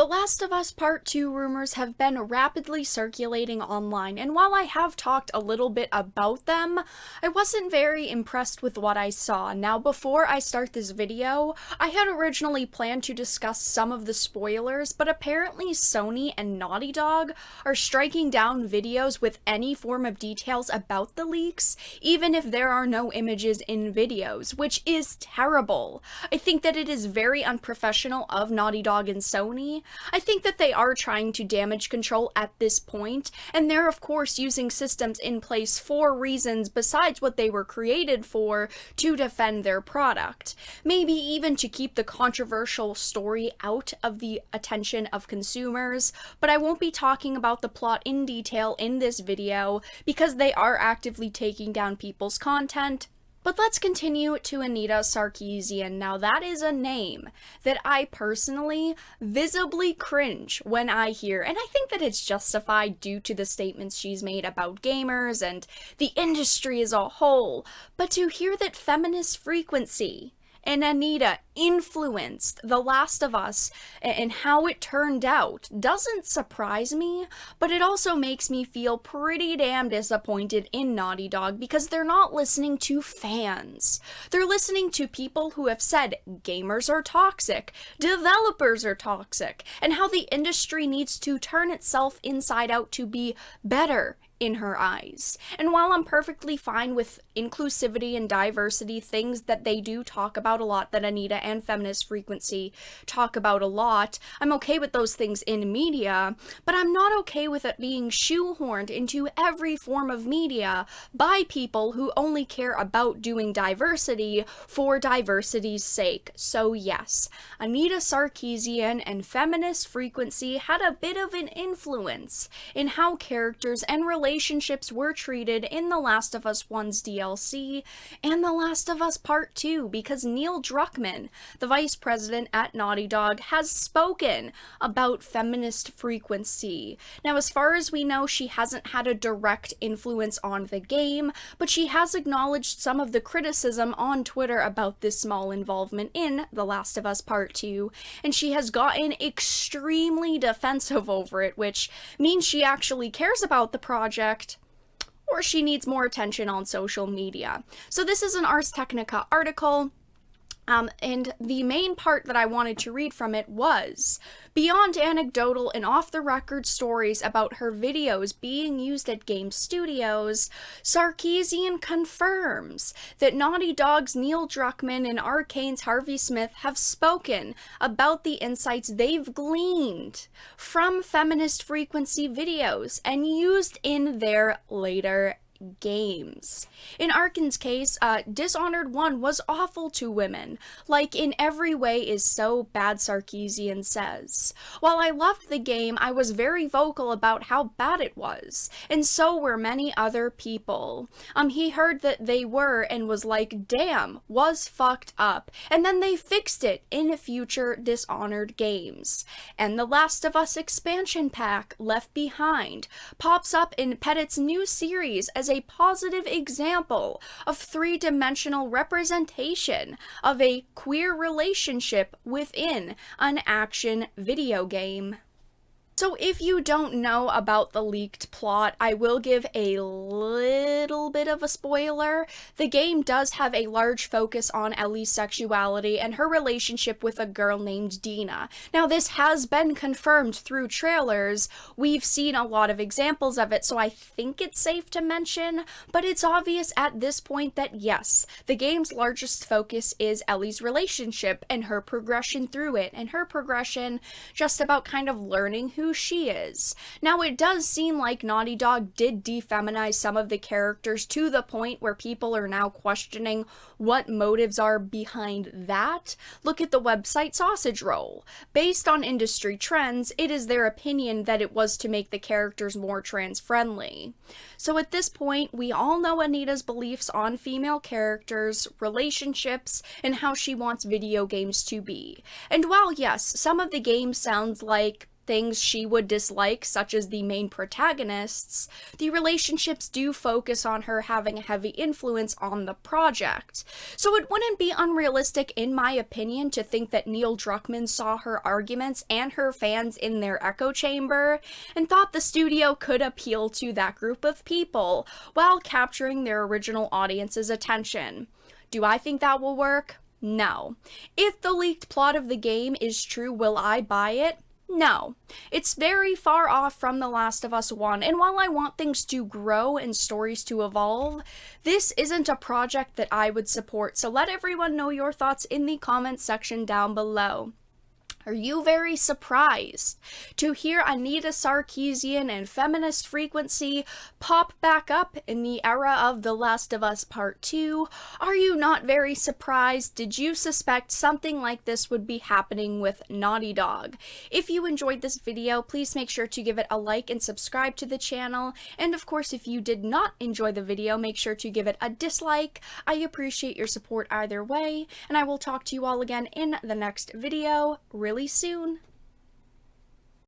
The Last of Us Part 2 rumors have been rapidly circulating online, and while I have talked a little bit about them, I wasn't very impressed with what I saw. Now, before I start this video, I had originally planned to discuss some of the spoilers, but apparently Sony and Naughty Dog are striking down videos with any form of details about the leaks, even if there are no images in videos, which is terrible. I think that it is very unprofessional of Naughty Dog and Sony. I think that they are trying to damage control at this point, and they're of course using systems in place for reasons besides what they were created for to defend their product. Maybe even to keep the controversial story out of the attention of consumers, but I won't be talking about the plot in detail in this video because they are actively taking down people's content. But let's continue to Anita Sarkeesian. Now that is a name that I personally visibly cringe when I hear, and I think that it's justified due to the statements she's made about gamers and the industry as a whole. But to hear that feminist frequency and Anita influenced The Last of Us and how it turned out doesn't surprise me, but it also makes me feel pretty damn disappointed in Naughty Dog because they're not listening to fans. They're listening to people who have said gamers are toxic, developers are toxic, and how the industry needs to turn itself inside out to be better in her eyes. And while I'm perfectly fine with inclusivity and diversity, things that they do talk about a lot, that Anita and Feminist Frequency talk about a lot, I'm okay with those things in media, but I'm not okay with it being shoehorned into every form of media by people who only care about doing diversity for diversity's sake. So yes, Anita Sarkeesian and Feminist Frequency had a bit of an influence in how characters and relationships were treated in The Last of Us 1's DLC and The Last of Us Part 2, because Neil Druckmann, the vice president at Naughty Dog, has spoken about Feminist Frequency. Now, as far as we know, she hasn't had a direct influence on the game, but she has acknowledged some of the criticism on Twitter about this small involvement in The Last of Us Part 2, and she has gotten extremely defensive over it, which means she actually cares about the project, or she needs more attention on social media. So this is an Ars Technica article, and the main part that I wanted to read from it was, beyond anecdotal and off-the-record stories about her videos being used at game studios, Sarkeesian confirms that Naughty Dog's Neil Druckmann and Arcane's Harvey Smith have spoken about the insights they've gleaned from Feminist Frequency videos and used in their later games. In Arkane's case, Dishonored 1 was awful to women. Like, in every way is so bad, Sarkeesian says. While I loved the game, I was very vocal about how bad it was, and so were many other people. He heard that they were and was like, damn, was fucked up, and then they fixed it in future Dishonored games. And The Last of Us expansion pack, Left Behind, pops up in Pettit's new series as a positive example of three-dimensional representation of a queer relationship within an action video game. So if you don't know about the leaked plot, I will give a little bit of a spoiler. The game does have a large focus on Ellie's sexuality and her relationship with a girl named Dina. Now, this has been confirmed through trailers. We've seen a lot of examples of it, so I think it's safe to mention, but it's obvious at this point that yes, the game's largest focus is Ellie's relationship and her progression through it, and her progression just about kind of learning who she is. Now, it does seem like Naughty Dog did defeminize some of the characters to the point where people are now questioning what motives are behind that. Look at the website Sausage Roll. Based on industry trends, it is their opinion that it was to make the characters more trans-friendly. So at this point, we all know Anita's beliefs on female characters, relationships, and how she wants video games to be. And while yes, some of the game sounds like things she would dislike, such as the main protagonists, the relationships do focus on her having a heavy influence on the project. So it wouldn't be unrealistic, in my opinion, to think that Neil Druckmann saw her arguments and her fans in their echo chamber and thought the studio could appeal to that group of people while capturing their original audience's attention. Do I think that will work? No. If the leaked plot of the game is true, will I buy it? No. It's very far off from The Last of Us 1, and while I want things to grow and stories to evolve, this isn't a project that I would support, so let everyone know your thoughts in the comments section down below. Are you very surprised to hear Anita Sarkeesian and Feminist Frequency pop back up in the era of The Last of Us Part 2? Are you not very surprised? Did you suspect something like this would be happening with Naughty Dog? If you enjoyed this video, please make sure to give it a like and subscribe to the channel. And of course, if you did not enjoy the video, make sure to give it a dislike. I appreciate your support either way, and I will talk to you all again in the next video really soon.